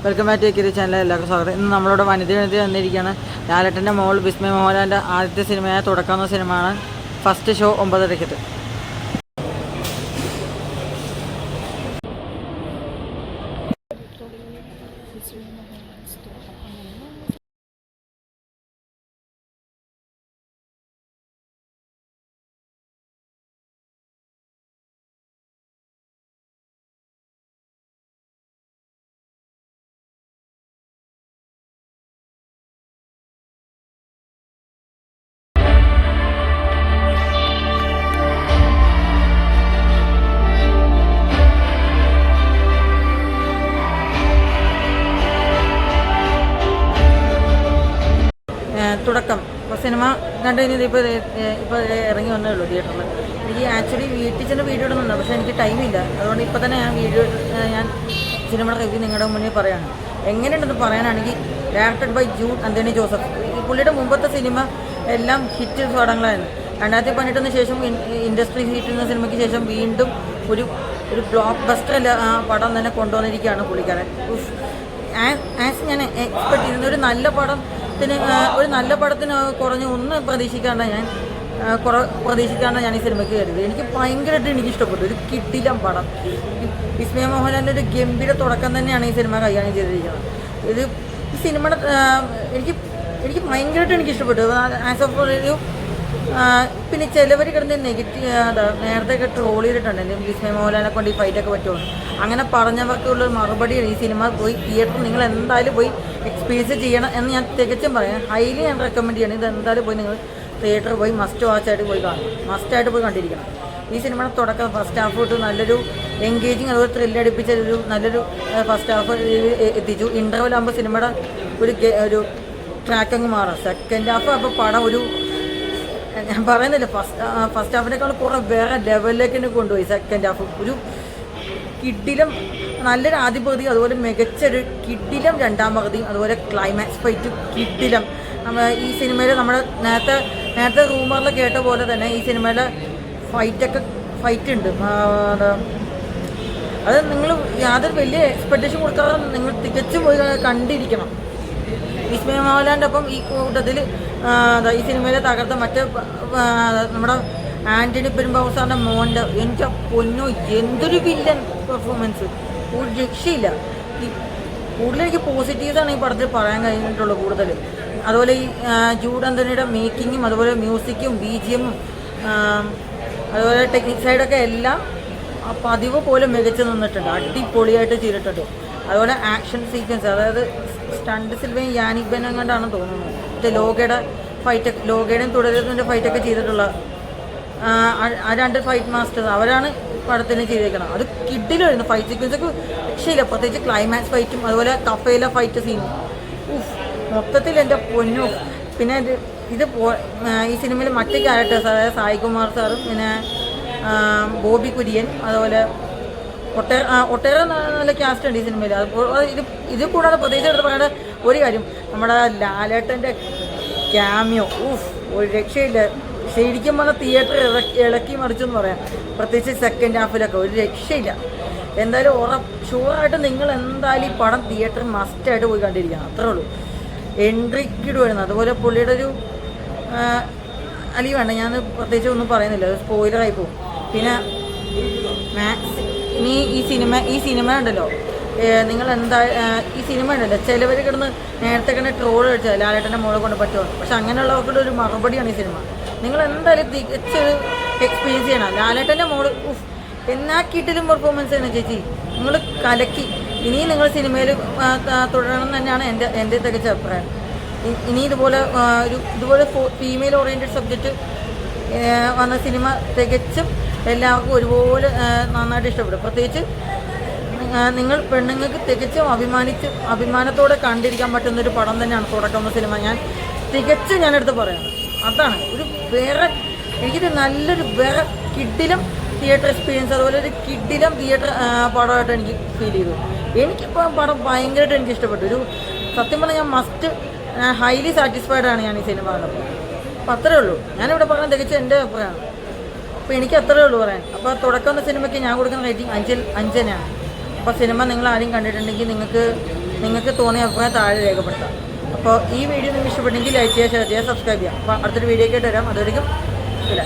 Welcome back take channel. എല്ലാവർക്കും സ്വാഗതം. ഇന്ന് നമ്മളോട് വനിത വന്നിരിക്കുകയാണ്. ലാലേട്ടൻ്റെ മോൾ വിസ്മയ മോഹൻലാലിൻ്റെ ആദ്യത്തെ സിനിമയായ തുടക്കം എന്ന സിനിമയാണ്. First show 9:30. തുടക്കം സിനിമ കണ്ടു കഴിഞ്ഞത് ഇപ്പോൾ ഇറങ്ങി വന്നേ ഉള്ളൂ തിയേറ്ററിൽ. എനിക്ക് ആക്ച്വലി വീട്ടിൽ ചെന്ന് വീഡിയോ ഇടുന്നുണ്ട്, പക്ഷേ എനിക്ക് ടൈമില്ല. അതുകൊണ്ട് ഇപ്പോൾ തന്നെ ഞാൻ സിനിമയുടെ റിവ്യൂ നിങ്ങളുടെ മുന്നിൽ പറയുകയാണ്. എങ്ങനെയുണ്ടെന്ന് പറയാനാണെങ്കിൽ ഡയറക്റ്റഡ് ബൈ ജൂഡ് ആന്റണി ജോസഫ്. പുള്ളിയുടെ മുമ്പത്തെ സിനിമ എല്ലാം ഹിറ്റ് പടങ്ങളായിരുന്നു. 2018 ശേഷം ഇൻഡസ്ട്രി ഹിറ്റ് എന്ന സിനിമയ്ക്ക് ശേഷം വീണ്ടും ഒരു ബ്ലോക്ക് ബസ്റ്റർ പടം തന്നെ കൊണ്ടുവന്നിരിക്കുകയാണ് പുള്ളിക്കാരൻ. ആസ് ഞാൻ എക്സ്പെക്ട് ചെയ്യുന്ന ഒരു നല്ല പടത്തിന് കുറഞ്ഞ് ഒന്ന് പ്രതീക്ഷിക്കാണ്ട് ഞാൻ ഈ സിനിമയ്ക്ക് കയറിയത്. എനിക്ക് ഭയങ്കരമായിട്ട് ഇഷ്ടപ്പെട്ടു. ഒരു കിടിലം പടം. വിസ്മയ മോഹൻലാലിൻ്റെ ഒരു ഗംഭീര തുടക്കം തന്നെയാണ് ഈ സിനിമ കൈകാര്യം ചെയ്തിരിക്കുന്നത്. ഈ സിനിമയുടെ എനിക്ക് ഭയങ്കരമായിട്ട് ഇഷ്ടപ്പെട്ടു. ആസ് ഓഫ് ഒരു പിന്നെ ചിലവർ കിടന്ന് നേരത്തെ ട്രോൾ ചെയ്തിട്ടുണ്ട് വിസ്മയ മോഹൻലാലിനെ കൊണ്ട് ഈ ഫൈറ്റൊക്കെ പറ്റുമോ. അങ്ങനെ പറഞ്ഞവർക്കുള്ള മറുപടിയാണ് ഈ സിനിമ പോയി തിയേറ്ററിൽ നിങ്ങൾ എന്തായാലും പോയി എക്സ്പീരിയൻസ് ചെയ്യണം എന്ന് ഞാൻ തികച്ചും പറയാം. ഹൈലി ഞാൻ റെക്കമെൻഡ് ചെയ്യണം. ഇത് എന്തായാലും പോയി നിങ്ങൾ തിയേറ്ററിൽ പോയി മസ്റ്റായിട്ട് പോയി കണ്ടിരിക്കണം. ഈ സിനിമയുടെ തുടക്കം ഫസ്റ്റ് ഹാഫ് തൊട്ട് നല്ലൊരു എൻഗേജിങ് അതുപോലെ ത്രില്ലടിപ്പിച്ച നല്ലൊരു ഫസ്റ്റ് ഹാഫ് എത്തിച്ചു. ഇൻ്റർവെൽ ആകുമ്പോൾ സിനിമയുടെ ഒരു ട്രാക്ക് അങ്ങ് മാറാം. സെക്കൻഡ് ഹാഫ് അപ്പോൾ പടം ഞാൻ പറയുന്നില്ല, ഫസ്റ്റ് ഹാഫിനേക്കാൾ കുറേ വേറെ ലെവലിലേക്ക് തന്നെ കൊണ്ടുപോയി. സെക്കൻഡ് ഹാഫ് ഒരു കിടിലം നല്ലൊരു ആദ്യ പകുതി, അതുപോലെ മികച്ചൊരു കിടിലം രണ്ടാം പകുതിയും, അതുപോലെ ക്ലൈമാക്സ് ഫൈറ്റ് കിടിലം. ഈ സിനിമയിൽ നമ്മൾ നേരത്തെ റൂമറിൽ കേട്ട പോലെ തന്നെ ഈ സിനിമയിലെ ഫൈറ്റ് ഉണ്ട്. അത് നിങ്ങൾ യാതൊരു വലിയ എക്സ്പെക്റ്റേഷൻ കൊടുക്കാതെ നിങ്ങൾ തികച്ചും പോയി കണ്ടിരിക്കണം. വിസ്മയ മോഹൻലാലിൻ്റെ ഒപ്പം ഈ കൂട്ടത്തിൽ ഈ സിനിമയിലെ തകർത്ത നമ്മുടെ ആൻ്റണി പെരുമ്പാവൂർ സാറിൻ്റെ മോൻ്റെ എൻ്റെ പൊന്നോ എന്തൊരു വില്ലൻ പെർഫോമൻസ്, ഒരു രക്ഷയില്ല. കൂടുതൽ എനിക്ക് പോസിറ്റീവ്സാണ് ഈ പടത്തിൽ പറയാൻ കഴിഞ്ഞിട്ടുള്ളത് കൂടുതൽ. അതുപോലെ ഈ ജൂഡ് ആന്റണിയുടെ മേക്കിങ്ങും അതുപോലെ മ്യൂസിക്കും BGMഉം അതുപോലെ ടെക്നിക് സൈഡൊക്കെ എല്ലാം പതിവ് പോലെ മികച്ചു നിന്നിട്ടുണ്ട്. അടിപൊളിയായിട്ട് ചെയ്തിട്ടുണ്ട്. അതുപോലെ ആക്ഷൻ സീക്വൻസ്, അതായത് സ്റ്റണ്ട് സിൽവയും യാനിക് ബെന്നും കൊണ്ടാണ് തോന്നുന്നത്. ലോകയുടെയും തുടരുന്നതിൻ്റെ ഫൈറ്റൊക്കെ ചെയ്തിട്ടുള്ള ആ രണ്ട് ഫൈറ്റ് മാസ്റ്റേഴ്സ് അവരാണ് പടത്തിന് ചെയ്തേക്കണം. അത് കിഡിലായിരുന്നു. ഫൈറ്റ് സീക്വൻസൊക്കെ രക്ഷയില്ല. പ്രത്യേകിച്ച് ക്ലൈമാക്സ് ഫൈറ്റും അതുപോലെ കഫയിലെ ഫൈറ്റ് സീനും മൊത്തത്തിൽ എൻ്റെ പൊന്നു. പിന്നെ ഈ സിനിമയിൽ മറ്റ് ക്യാരക്ടേഴ്സ്, അതായത് സായികുമാർ സാറും പിന്നെ ബോബി കുര്യൻ, അതുപോലെ ഒട്ടേറെ നല്ല ക്യാസ്റ്റ് ഉണ്ട് ഈ സിനിമയിൽ. ഇത് കൂടാതെ പ്രത്യേകിച്ച് എടുത്ത് പറയേണ്ട ഒരു കാര്യം, നമ്മുടെ ലാലേട്ടൻ്റെ ക്യാമിയോ ഒരു രക്ഷയില്ല. ശരിക്കും പറഞ്ഞാൽ തിയേറ്റർ ഇളക്കി മറിച്ചെന്ന് പറയാം. പ്രത്യേകിച്ച് സെക്കൻഡ് ഹാഫിലൊക്കെ ഒരു രക്ഷയില്ല. എന്തായാലും ഷുവറായിട്ട് നിങ്ങൾ എന്തായാലും ഈ പടം തിയേറ്ററിൽ മസ്റ്റായിട്ട് പോയി കണ്ടിരിക്കണം. അത്രേ ഉള്ളൂ. എൻട്രിക്കിഡ് വരുന്നത്. അതുപോലെ പുള്ളിയുടെ ഒരു അല്ലെങ്കിൽ വേണ്ട, ഞാൻ പ്രത്യേകിച്ച് ഒന്നും പറയുന്നില്ല, അത് സ്പോയിലറായി പോകും. പിന്നെ ഇനി ഈ സിനിമ ഉണ്ടല്ലോ, നിങ്ങൾ ഈ സിനിമ ഉണ്ടല്ലോ ചിലവർ കിടന്ന് നേരത്തെ കിടന്ന് ട്രോൾ കഴിച്ചാൽ ലാലേട്ടൻ്റെ മോളെ കൊണ്ട് പറ്റുമോ. പക്ഷെ അങ്ങനെയുള്ളവർക്കുള്ള ഒരു മറുപടിയാണ് ഈ സിനിമ. നിങ്ങൾ എന്തായാലും തികച്ചൊരു എക്സ്പീരിയൻസ് ചെയ്യണം. ലാലേട്ടൻ്റെ മോള് എന്നാ കിട്ടിലും പെർഫോമൻസ് ആണ് ചേച്ചി. നിങ്ങൾ കലക്കി. ഇനിയും നിങ്ങൾ സിനിമയിൽ തുടരണം തന്നെയാണ് എൻ്റെ തികച്ച അഭിപ്രായം. ഇനി ഇതുപോലെ ഫീമെയിൽ ഓറിയൻറ്റഡ് സബ്ജക്റ്റ് വന്ന സിനിമ തികച്ചും എല്ലാവർക്കും ഒരുപോലെ നന്നായിട്ട് ഇഷ്ടപ്പെടും. പ്രത്യേകിച്ച് നിങ്ങൾ പെണ്ണുങ്ങൾക്ക് തികച്ചും അഭിമാനത്തോടെ കണ്ടിരിക്കാൻ പറ്റുന്നൊരു പടം തന്നെയാണ് തുടക്കം എന്ന സിനിമ. ഞാനെടുത്ത് പറയണം. അതാണ് ഒരു എനിക്കൊരു നല്ലൊരു കിഡിലും തിയേറ്റർ എക്സ്പീരിയൻസ്, അതുപോലെ ഒരു കിഡിലും തിയേറ്റർ പടമായിട്ട് എനിക്ക് ഫീൽ ചെയ്തു. എനിക്കിപ്പോൾ പടം ഭയങ്കരമായിട്ട് എനിക്ക് ഇഷ്ടപ്പെട്ടു. സത്യം പറഞ്ഞാൽ ഞാൻ ഹൈലി സാറ്റിസ്ഫൈഡ് ആണ് ഞാൻ ഈ സിനിമ കണ്ടപ്പോൾ. അപ്പോൾ അത്രേ ഉള്ളൂ. ഞാനിവിടെ പറയാൻ തികച്ച എൻ്റെ അഭിപ്രായമാണ്. അപ്പോൾ എനിക്ക് അത്രേ ഉള്ളൂ പറയാൻ. അപ്പോൾ തുടക്കം എന്ന സിനിമയ്ക്ക് ഞാൻ കൊടുക്കുന്ന റേറ്റിംഗ് 5 തന്നെയാണ്. അപ്പോൾ സിനിമ നിങ്ങൾ ആരും കണ്ടിട്ടുണ്ടെങ്കിൽ നിങ്ങൾക്ക് നിങ്ങൾക്ക് തോന്നിയ അഭിപ്രായം താഴെ രേഖപ്പെടുത്താം. അപ്പോൾ ഈ വീഡിയോ നിങ്ങൾക്ക് ഇഷ്ടപ്പെട്ടെങ്കിൽ ലൈക്ക് ചെയ്യുക, ഷെയർ ചെയ്യുക, സബ്സ്ക്രൈബ് ചെയ്യുക. അപ്പോൾ അടുത്തൊരു വീഡിയോ ആയിട്ട് വരാം. അതുവരെയും ഇല്ല.